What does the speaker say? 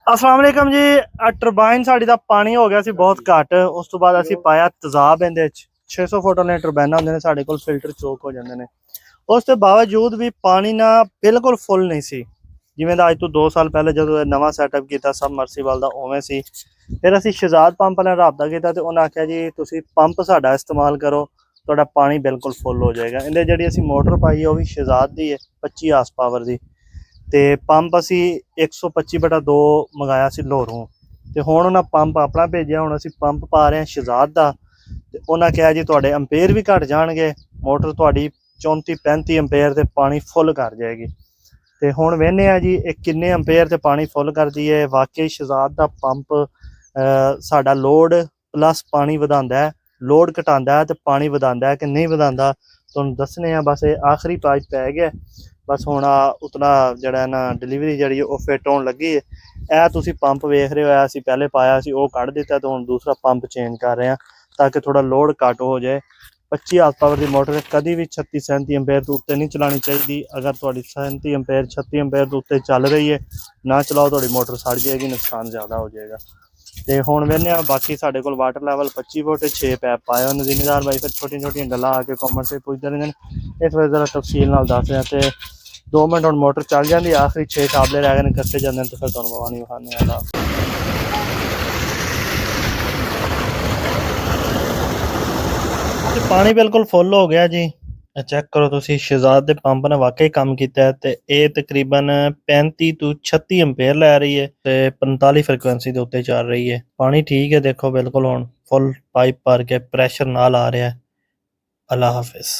अस्सलाम वालेकुम जी। ਟਰਬਾਈਨ ਸਾਡੀ ਦਾ ਪਾਣੀ ਹੋ ਗਿਆ ਸੀ ਬਹੁਤ ਘੱਟ। ਉਸ ਤੋਂ ਬਾਅਦ ਅਸੀਂ ਪਾਇਆ ਤੇਜ਼ਾਬ ਇਹਦੇ ਵਿੱਚ 600 ਫੁੱਟ ਵਾਲੇ ਟਰਬਾਈਨਾਂ ਹੁੰਦੇ ਨੇ ਸਾਡੇ ਕੋਲ, ਫਿਲਟਰ ਚੋਕ ਹੋ ਜਾਂਦੇ ਨੇ। ਉਸ ਦੇ ਬਾਵਜੂਦ ਵੀ ਪਾਣੀ ਨਾ ਬਿਲਕੁਲ ਫੁੱਲ ਨਹੀਂ ਸੀ, ਜਿਵੇਂ ਦਾ ਅੱਜ ਤੋਂ 2 ਸਾਲ ਪਹਿਲੇ ਜਦੋਂ ਨਵਾਂ ਸੈਟਅਪ ਕੀਤਾ ਸਬਮਰਸੀਬਲ ਦਾ ਉਵੇਂ ਸੀ। ਫਿਰ ਅਸੀਂ ਸ਼ਹਿਜ਼ਾਦ ਪੰਪ ਨਾਲ ਰਾਬਤਾ ਕੀਤਾ ਤੇ ਉਹਨਾਂ ਆਖਿਆ ਜੀ ਤੁਸੀਂ ਪੰਪ ਸਾਡਾ ਇਸਤੇਮਾਲ ਕਰੋ, ਤੁਹਾਡਾ ਪਾਣੀ ਬਿਲਕੁਲ ਫੁੱਲ ਹੋ ਜਾਏਗਾ। ਇਹਦੇ ਜਿਹੜੀ ਅਸੀਂ ਮੋਟਰ ਪਾਈ ਹੈ ਉਹ ਵੀ ਸ਼ਹਿਜ਼ਾਦ ਦੀ ਹੈ 25 ਹਾਰਸ ਪਾਵਰ ਦੀ, ਤੇ ਪੰਪ ਅਸੀਂ 125/2 ਮੰਗਾਇਆ ਸੀ ਲੋਰੋਂ, ਤੇ ਹੁਣ ਉਹਨਾਂ ਪੰਪ ਆਪਣਾ ਭੇਜਿਆ। ਹੁਣ ਅਸੀਂ ਪੰਪ ਪਾ ਰਹੇ ਹਾਂ ਸ਼ਹਿਜ਼ਾਦ ਦਾ, ਤੇ ਉਹਨਾਂ ਕਿਹਾ ਜੀ ਤੁਹਾਡੇ ਅੰਪੇਅਰ ਵੀ ਘਟ ਜਾਣਗੇ, ਮੋਟਰ ਤੁਹਾਡੀ 34-35 ਅੰਪੇਅਰ ਤੇ ਪਾਣੀ ਫੁੱਲ ਕਰ ਜਾਏਗੀ। ਤੇ ਹੁਣ ਵੇਖਦੇ ਆ ਜੀ ਇਹ ਕਿੰਨੇ ਅੰਪੇਅਰ ਤੇ ਪਾਣੀ ਫੁੱਲ ਕਰਦੀ ਹੈ। ਵਾਕਈ ਸ਼ਹਿਜ਼ਾਦ ਦਾ ਪੰਪ ਸਾਡਾ ਲੋਡ ਪਲੱਸ ਪਾਣੀ ਵਧਾਉਂਦਾ ਹੈ, ਲੋਡ ਘਟਾਉਂਦਾ ਹੈ ਤੇ ਪਾਣੀ ਵਧਾਉਂਦਾ ਹੈ ਕਿ ਨਹੀਂ ਵਧਾਉਂਦਾ, ਤੁਹਾਨੂੰ ਦੱਸਣੇ ਆ। ਬਸ ਇਹ ਆਖਰੀ ਪਾਈਪ ਪੈ ਗਿਆ, ਬਸ ਹੁਣ ਉਤਨਾ ਜਿਹੜਾ ਨਾ ਡਿਲੀਵਰੀ ਜਿਹੜੀ ਉਹ ਫਿੱਟ ਹੋਣ ਲੱਗੀ ਹੈ। ਇਹ ਤੁਸੀਂ ਪੰਪ ਵੇਖ ਰਹੇ ਹੋ, ਅਸੀਂ ਪਹਿਲੇ ਪਾਇਆ ਸੀ ਉਹ ਕੱਢ ਦਿੱਤਾ, ਤੇ ਹੁਣ ਦੂਸਰਾ ਪੰਪ ਚੇਂਜ ਕਰ ਰਹੇ ਹਾਂ ਤਾਂ ਕਿ ਥੋੜਾ ਲੋਡ ਘੱਟ ਹੋ ਜਾਏ। 25 ਹਾਰਸ ਪਾਵਰ ਦੀ ਮੋਟਰ ਕਦੀ ਵੀ 36-37 ਅੰਪੇਅਰ ਤੋਂ ਉੱਤੇ ਨਹੀਂ ਚਲਾਉਣੀ ਚਾਹੀਦੀ। ਅਗਰ ਤੁਹਾਡੀ 37 ਅੰਪੇਅਰ 36 ਅੰਪੇਅਰ ਤੋਂ ਉੱਤੇ ਚੱਲ ਰਹੀ ਹੈ ਨਾ ਚਲਾਓ, ਤੁਹਾਡੀ ਮੋਟਰ ਸੜ ਜਾਏਗੀ, ਨੁਕਸਾਨ ਜ਼ਿਆਦਾ ਹੋ ਜਾਏਗਾ। ਤੇ ਹੁਣ ਵੇਖਦੇ ਹਾਂ ਬਾਕੀ ਸਾਡੇ ਕੋਲ ਵਾਟਰ ਲੈਵਲ 25 ਫੁੱਟ 6 ਪੈਪ ਪਾਏ ਹੋਏ ਨੇ। ਜ਼ਿਮੀਦਾਰ ਬਾਈ ਫਿਰ ਛੋਟੀਆਂ ਛੋਟੀਆਂ ਗੱਲਾਂ ਆ ਕੇ ਕਮੈਂਟ 'ਤੇ ਪੁੱਛਦੇ ਰਹਿੰਦੇ ਨੇ, ਇਸ ਵਜ੍ਹਾ ਜ਼ਰਾ ਤਫਸੀਲ ਨਾਲ ਦੱਸ ਰਿਹਾ। ਤੇ 2 ਮਿੰਟ ਹੁਣ ਮੋਟਰ ਚੱਲ ਜਾਂਦੀ, ਆਖਰੀ 6 ਟਾਬਲੇ ਰਹਿ ਗਏ ਨੇ, ਕੱਸੇ ਜਾਂਦੇ ਨੇ, ਤੇ ਫਿਰ ਤੁਹਾਨੂੰ ਪਾਣੀ ਵਿਖਾਉਂਦੇ ਹਾਂ। ਤੇ ਪਾਣੀ ਬਿਲਕੁਲ ਫੁੱਲ ਹੋ ਗਿਆ ਜੀ, ਚੈੱਕ ਕਰੋ ਤੁਸੀਂ। ਸ਼ਹਿਜ਼ਾਦ ਦੇ ਪੰਪ ਨੇ ਵਾਕਈ ਕੰਮ ਕੀਤਾ ਹੈ, ਤੇ ਇਹ ਤਕਰੀਬਨ 35 ਤੋਂ 36 ਅੰਪੇਅਰ ਲੈ ਰਹੀ ਹੈ ਤੇ 45 ਫ੍ਰੀਕੁਐਂਸੀ ਦੇ ਉੱਤੇ ਚੱਲ ਰਹੀ ਹੈ। ਪਾਣੀ ਠੀਕ ਹੈ, ਦੇਖੋ ਬਿਲਕੁਲ ਹੁਣ ਫੁੱਲ ਪਾਈਪ ਭਰ ਕੇ ਪ੍ਰੈਸ਼ਰ ਨਾਲ ਆ ਰਿਹਾ ਹੈ। ਅੱਲਾ ਹਾਫਿਜ਼।